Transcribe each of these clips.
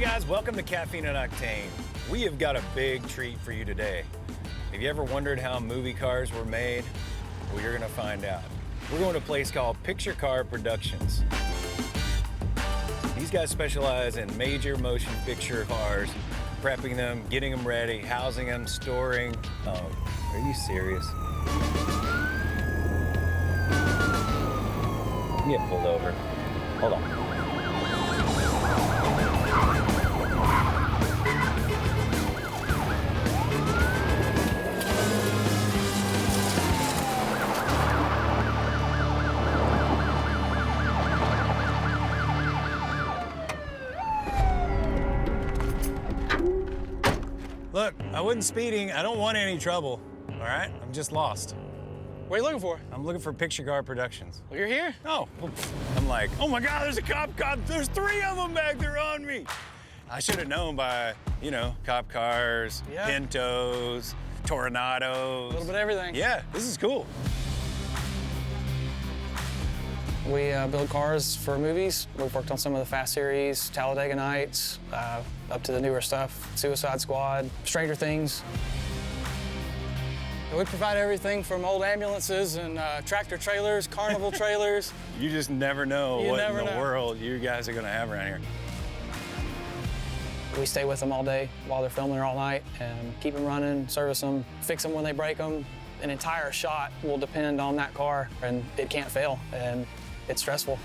Hey guys, welcome to Caffeine and Octane. We have got a big treat for you today. Have you ever wondered how movie cars were made? Well, you're gonna find out. We're going to a place called Picture Car Productions. These guys specialize in major motion picture cars, prepping them, getting them ready, housing them, storing. Oh, are you serious? You get pulled over. Hold on. Look, I wasn't speeding. I don't want any trouble, all right? I'm just lost. What are you looking for? I'm looking for Picture Car Productions. Well, you're here? Oh, I'm like, oh my God, there's a cop car. There's 3 of them back there on me. I should have known by, you know, cop cars, Yeah. Pintos, Tornados. A little bit of everything. Yeah, this is cool. We build cars for movies. We've worked on some of the Fast series, Talladega Nights, up to the newer stuff, Suicide Squad, Stranger Things. We provide everything from old ambulances and tractor trailers, carnival trailers. You just never know You what never in the know. world you guys are gonna have around here. We stay with them all day while they're filming all night and keep them running, service them, fix them when they break them. An entire shot will depend on that car, and it can't fail, and it's stressful.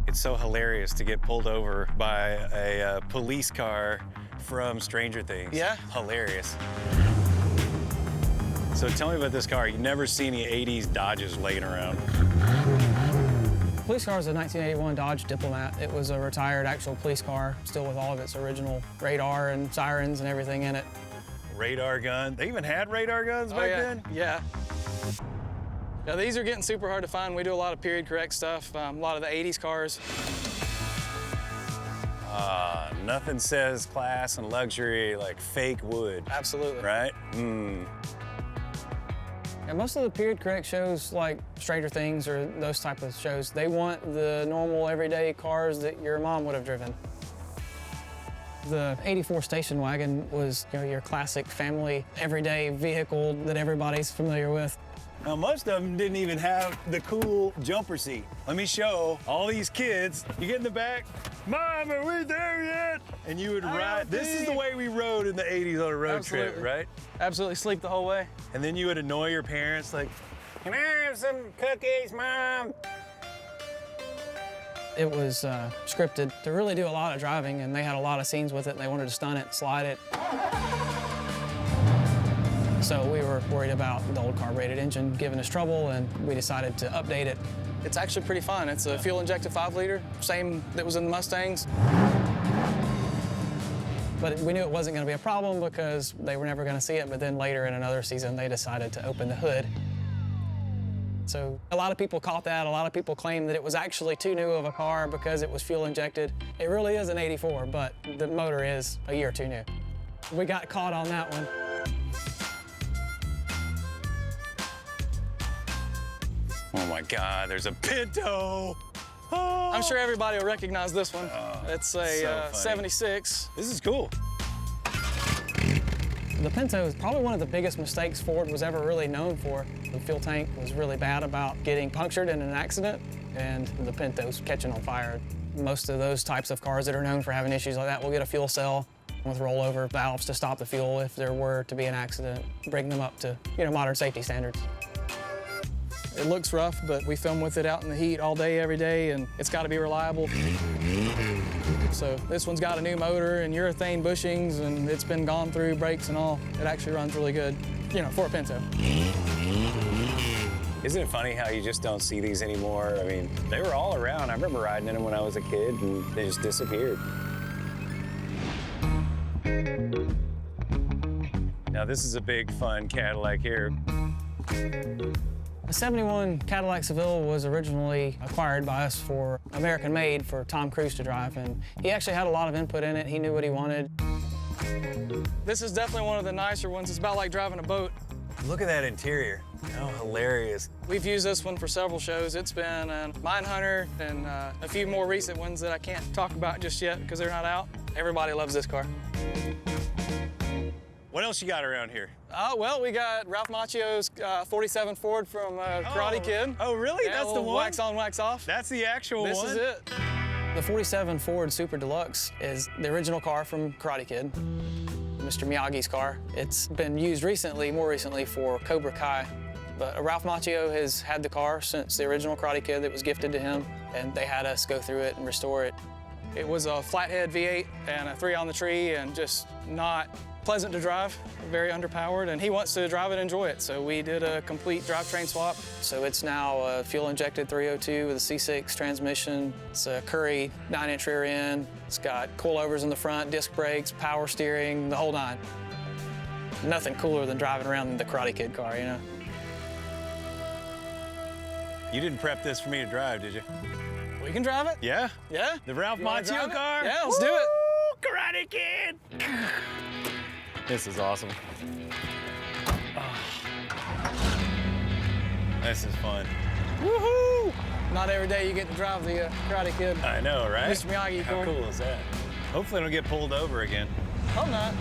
It's so hilarious to get pulled over by a police car from Stranger Things. Yeah. Hilarious. So tell me about this car. You never see any 80s Dodges laying around. Police car is a 1981 Dodge Diplomat. It was a retired actual police car, still with all of its original radar and sirens and everything in it. Radar gun. They even had radar guns back then? Yeah. Now, these are getting super hard to find. We do a lot of period correct stuff, a lot of the 80s cars. Nothing says class and luxury like fake wood. Absolutely. Right? And most of the period correct shows, like Stranger Things or those type of shows, they want the normal everyday cars that your mom would have driven. The '84 station wagon was, you know, your classic family everyday vehicle that everybody's familiar with. Now, most of them didn't even have the cool jumper seat. Let me show all these kids. You get in the back, Mom, are we there yet? And you would ride. This is the way we rode in the 80s on a road trip, Absolutely. right? Absolutely sleep the whole way. And then you would annoy your parents like, can I have some cookies, Mom? It was scripted to really do a lot of driving, and they had a lot of scenes with it, and they wanted to stunt it, slide it. So we were worried about the old carbureted engine giving us trouble, and we decided to update it. It's actually pretty fun. It's a fuel-injected 5-liter, same that was in the Mustangs. But we knew it wasn't going to be a problem because they were never going to see it, but then later in another season, they decided to open the hood. So a lot of people caught that. A lot of people claimed that it was actually too new of a car because it was fuel-injected. It really is an '84, but the motor is a year too new. We got caught on that one. Oh my God, there's a Pinto. Oh. I'm sure everybody will recognize this one. It's so a funny. 76. This is cool. The Pinto is probably one of the biggest mistakes Ford was ever really known for. The fuel tank was really bad about getting punctured in an accident, and the Pinto's catching on fire. Most of those types of cars that are known for having issues like that will get a fuel cell with rollover valves to stop the fuel if there were to be an accident, bring them up to, you know, modern safety standards. It looks rough, but we film with it out in the heat all day, every day, and it's got to be reliable. So this one's got a new motor and urethane bushings, and it's been gone through brakes and all. It actually runs really good, you know, for a Pinto. Isn't it funny how you just don't see these anymore? I mean, they were all around. I remember riding in them when I was a kid, and they just disappeared. Now, this is a big, fun Cadillac here. The '71 Cadillac Seville was originally acquired by us for American-made for Tom Cruise to drive, and he actually had a lot of input in it. He knew what he wanted. This is definitely one of the nicer ones. It's about like driving a boat. Look at that interior. How hilarious. We've used this one for several shows. It's been Mine Hunter and a few more recent ones that I can't talk about just yet because they're not out. Everybody loves this car. What else you got around here? Well, we got Ralph Macchio's 47 Ford from Karate Kid. Oh, really? Yeah, That's the one? Wax on, wax off. That's the actual one? This is it. The 47 Ford Super Deluxe is the original car from Karate Kid, Mr. Miyagi's car. It's been used recently, more recently, for Cobra Kai. But Ralph Macchio has had the car since the original Karate Kid that was gifted to him, and they had us go through it and restore it. It was a flathead V8 and a 3 on the tree, and just not pleasant to drive, very underpowered, and he wants to drive it and enjoy it. So we did a complete drivetrain swap. So it's now a fuel-injected 302 with a C6 transmission. It's a Curry 9-inch rear end. It's got coilovers in the front, disc brakes, power steering, the whole nine. Nothing cooler than driving around in the Karate Kid car, you know? You didn't prep this for me to drive, did you? We can drive it? Yeah? Yeah? The Ralph You wanna Macchio drive it? car? Yeah, let's do it. Karate Kid! This is awesome. Oh. This is fun. Woohoo! Not every day you get to drive the Karate Kid. I know, right? Mr. Miyagi How car. cool is that? Hopefully I don't get pulled over again. Hope not.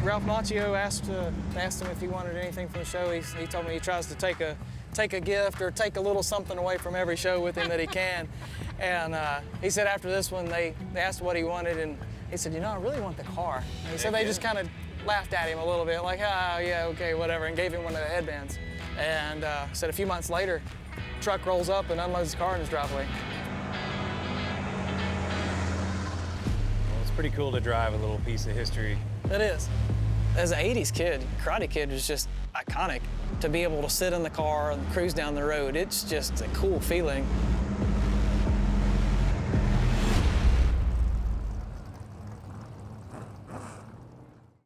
Ralph Macchio asked him if he wanted anything from the show. He told me he tries to take a gift or take a little something away from every show with him that he can. And he said after this one, they asked what he wanted, and he said, you know, I really want the car. And he said they just kind of laughed at him a little bit, like, ah, yeah, okay, whatever, and gave him one of the headbands. And said a few months later, truck rolls up and unloads the car in his driveway. Well, it's pretty cool to drive a little piece of history. It is. As an 80s kid, Karate Kid was just iconic. To be able to sit in the car and cruise down the road, it's just a cool feeling.